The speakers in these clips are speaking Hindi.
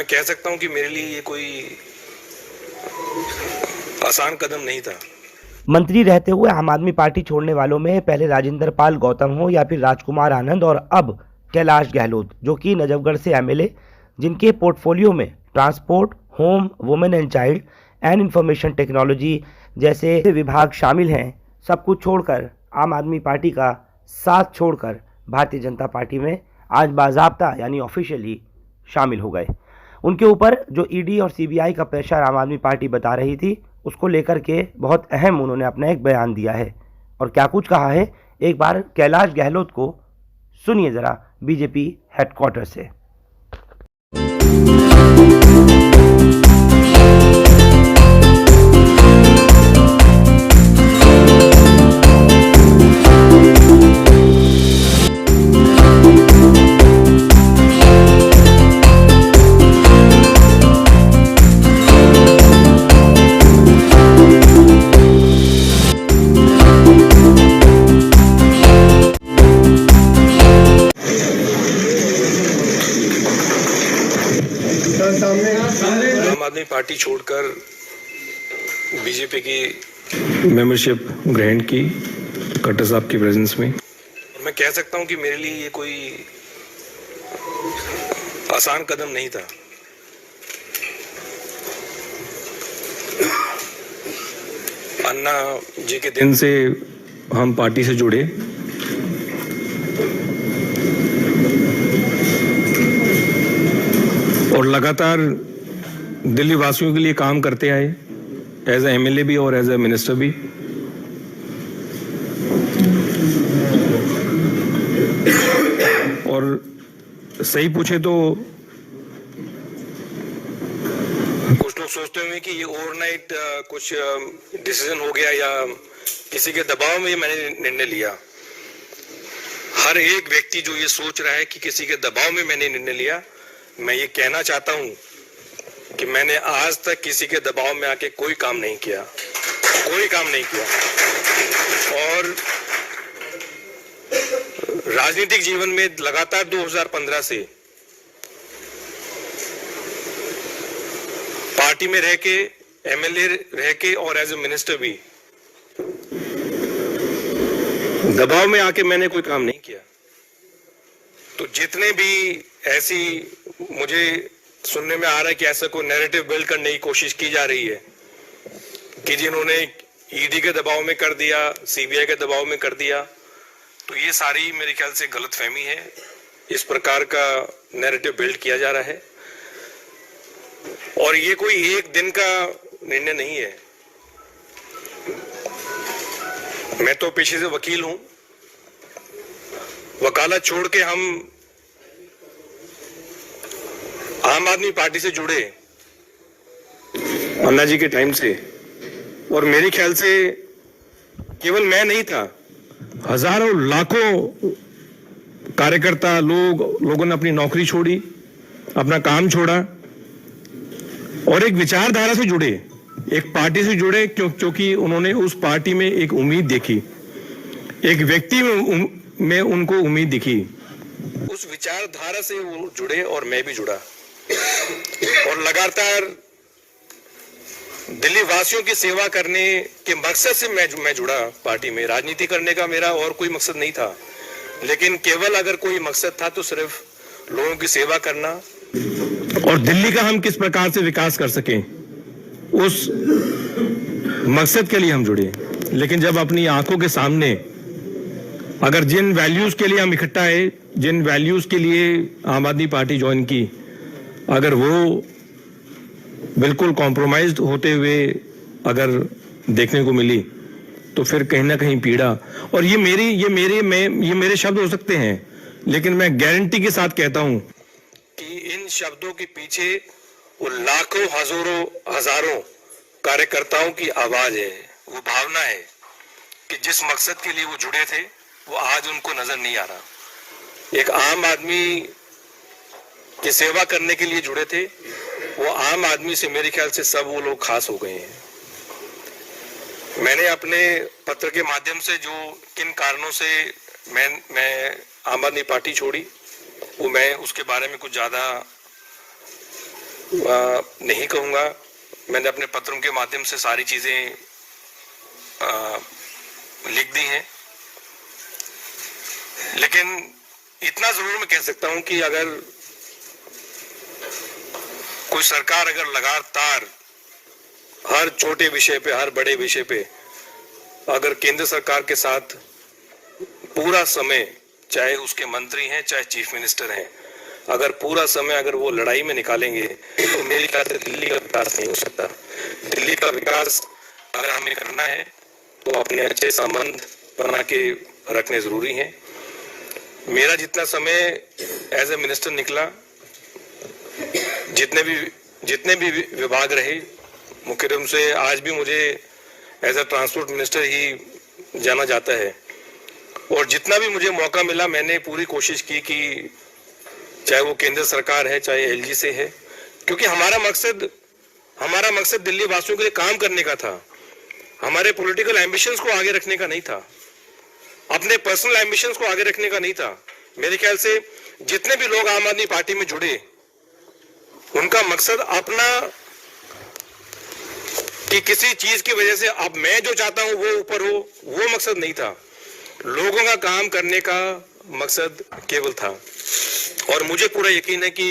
मैं कह सकता हूं कि मेरे लिए ये कोई आसान कदम नहीं था। मंत्री रहते हुए आम आदमी पार्टी छोड़ने वालों में पहले राजेंद्र पाल गौतम हो या फिर राजकुमार आनंद और अब कैलाश गहलोत, जो कि नजफगढ़ से एमएलए, जिनके पोर्टफोलियो में transport, home, women and child and information technology जैसे विभाग शामिल हैं, सब कुछ छोड़कर आम आदमी पार्टी का साथ छोड़कर भारतीय जनता पार्टी में आज बाज़ाब्ता यानी ऑफिशियली शामिल हो गए। उनके ऊपर जो ईडी और सीबीआई का प्रेशर आम आदमी पार्टी बता रही थी, उसको लेकर के बहुत अहम उन्होंने अपना एक बयान दिया है। और क्या कुछ कहा है, एक बार कैलाश गहलोत को सुनिए जरा बीजेपी हेडक्वार्टर से। आम आदमी पार्टी छोड़कर बीजेपी की मेंबरशिप ग्रहण की खट्टर साहब की प्रेजेंस में। मैं कह सकता हूं कि मेरे लिए ये कोई आसान कदम नहीं था। अन्ना जी के दिन से हम पार्टी से जुड़े और लगातार दिल्ली वासियों के लिए काम करते आए, एज ए एमएलए भी और एज ए मिनिस्टर भी। और सही पूछे तो कुछ लोग सोचते हुए कि ये ओवरनाइट कुछ डिसीजन हो गया या किसी के दबाव में मैंने निर्णय लिया। हर एक व्यक्ति जो ये सोच रहा है कि किसी के दबाव में मैंने निर्णय लिया, मैं ये कहना चाहता हूं कि मैंने आज तक किसी के दबाव में आके कोई काम नहीं किया, कोई काम नहीं किया। और राजनीतिक जीवन में लगातार 2015 से पार्टी में रह के, एमएलए रह के और एज ए मिनिस्टर भी दबाव में आके मैंने कोई काम नहीं किया। तो जितने भी ऐसी मुझे सुनने में आ रहा है कि ऐसा कोई नैरेटिव बिल्ड करने की कोशिश की जा रही है कि जिन्होंने ईडी के दबाव में कर दिया, सीबीआई के दबाव में कर दिया, तो ये सारी मेरे ख्याल से गलतफहमी है। इस प्रकार का नैरेटिव बिल्ड किया जा रहा है और ये कोई एक दिन का निर्णय नहीं है। मैं तो पेशे से वकील हूं। वकालत छोड़ के हम आम आदमी पार्टी से जुड़े अन्ना जी के टाइम से, और मेरे ख्याल से केवल मैं नहीं था, हजारों लाखों कार्यकर्ता लोगों ने अपनी नौकरी छोड़ी, अपना काम छोड़ा और एक विचारधारा से जुड़े, एक पार्टी से जुड़े क्योंकि उन्होंने उस पार्टी में एक उम्मीद देखी, एक व्यक्ति में उनको उम्मीद दिखी। उस विचारधारा से वो जुड़े और मैं भी जुड़ा और लगातार दिल्ली वासियों की सेवा करने के मकसद से मैं जुड़ा पार्टी में। राजनीति करने का मेरा और कोई मकसद नहीं था, लेकिन केवल अगर कोई मकसद था तो सिर्फ लोगों की सेवा करना और दिल्ली का हम किस प्रकार से विकास कर सकें, उस मकसद के लिए हम जुड़े। लेकिन जब अपनी आंखों के सामने अगर जिन वैल्यूज के लिए हम इकट्ठा है, जिन वैल्यूज के लिए आम आदमी पार्टी ज्वाइन की, अगर वो बिल्कुल कॉम्प्रोमाइज्ड होते हुए अगर देखने को मिली तो फिर कहीं ना कहीं पीड़ा। और ये मेरे शब्द हो सकते हैं, लेकिन मैं गारंटी के साथ कहता हूं कि इन शब्दों के पीछे वो लाखों हजारों कार्यकर्ताओं की आवाज है, वो भावना है कि जिस मकसद के लिए वो जुड़े थे वो आज उनको नजर नहीं आ रहा। एक आम आदमी की सेवा करने के लिए जुड़े थे, वो आम आदमी से मेरे ख्याल से सब वो लोग खास हो गए हैं। मैंने अपने पत्र के माध्यम से जो किन कारणों से मैं आम आदमी पार्टी छोड़ी, वो मैं उसके बारे में कुछ ज्यादा नहीं कहूँगा। मैंने अपने पत्रों के माध्यम से सारी चीज़ें लिख दी हैं, लेकिन इतना ज़रूर मैं कह सकता हूँ कि अगर कोई सरकार अगर लगातार हर छोटे विषय पे, हर बड़े विषय पे अगर केंद्र सरकार के साथ पूरा समय, चाहे उसके मंत्री हैं चाहे चीफ मिनिस्टर हैं, अगर पूरा समय अगर वो लड़ाई में निकालेंगे तो मेरे ख्याल से दिल्ली का विकास नहीं हो सकता। दिल्ली का विकास अगर हमें करना है तो अपने अच्छे संबंध बना के रखने जरूरी हैं। मेरा जितना समय एज ए मिनिस्टर निकला, जितने भी विभाग रहे, मुख्य रूप से आज भी मुझे एज ए ट्रांसपोर्ट मिनिस्टर ही जाना जाता है, और जितना भी मुझे मौका मिला मैंने पूरी कोशिश की कि चाहे वो केंद्र सरकार है चाहे एलजी से है, क्योंकि हमारा मकसद दिल्ली वासियों के लिए काम करने का था। हमारे पॉलिटिकल एम्बिशंस को आगे रखने का नहीं था, अपने पर्सनल एम्बिशंस को आगे रखने का नहीं था। मेरे ख्याल से जितने भी लोग आम आदमी पार्टी में जुड़े, उनका मकसद अपना कि किसी चीज की वजह से अब मैं जो चाहता हूं वो ऊपर हो, वो मकसद नहीं था। लोगों का काम करने का मकसद केवल था। और मुझे पूरा यकीन है कि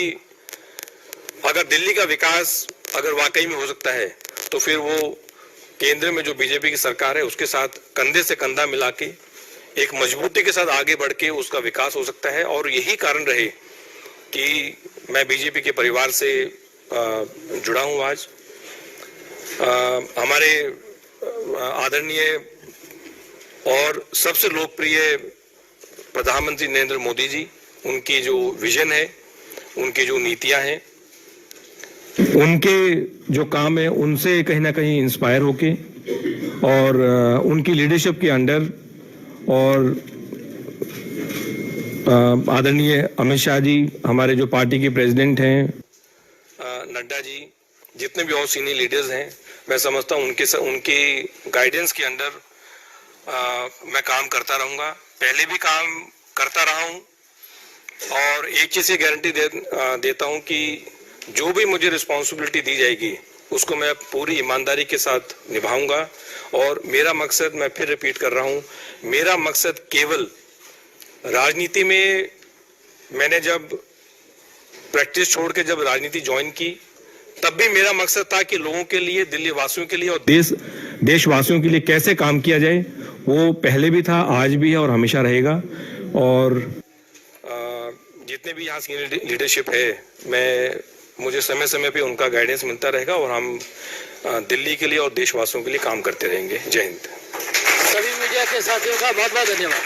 अगर दिल्ली का विकास अगर वाकई में हो सकता है तो फिर वो केंद्र में जो बीजेपी की सरकार है उसके साथ कंधे से कंधा मिला के एक मजबूती के साथ आगे बढ़ के उसका विकास हो सकता है। और यही कारण रहे कि मैं बीजेपी के परिवार से जुड़ा हूं। आज हमारे आदरणीय और सबसे लोकप्रिय प्रधानमंत्री नरेंद्र मोदी जी, उनकी जो विजन है, उनकी जो नीतियां हैं, उनके जो काम है, उनसे कहीं ना कहीं इंस्पायर होके और उनकी लीडरशिप के अंडर और आदरणीय अमित शाह जी, हमारे जो पार्टी के प्रेसिडेंट हैं, नड्डा जी, जितने भी और सीनियर लीडर्स हैं, मैं समझता हूं उनकी गाइडेंस के अंडर मैं काम करता रहूंगा। पहले भी काम करता रहा हूं, और एक चीज की गारंटी देता हूं कि जो भी मुझे रिस्पॉन्सिबिलिटी दी जाएगी उसको मैं पूरी ईमानदारी के साथ निभाऊंगा। और मेरा मकसद, मैं फिर रिपीट कर रहा हूं, मेरा मकसद केवल राजनीति में, मैंने जब प्रैक्टिस छोड़ के जब राजनीति ज्वाइन की तब भी मेरा मकसद था कि लोगों के लिए, दिल्ली वासियों के लिए और देशवासियों के लिए कैसे काम किया जाए। वो पहले भी था, आज भी है और हमेशा रहेगा। और जितने भी यहाँ सीनियर लीडरशिप है, मुझे समय समय पे उनका गाइडेंस मिलता रहेगा और हम दिल्ली के लिए और देशवासियों के लिए काम करते रहेंगे। जय हिंद। सभी मीडिया के साथियों का बहुत बहुत धन्यवाद।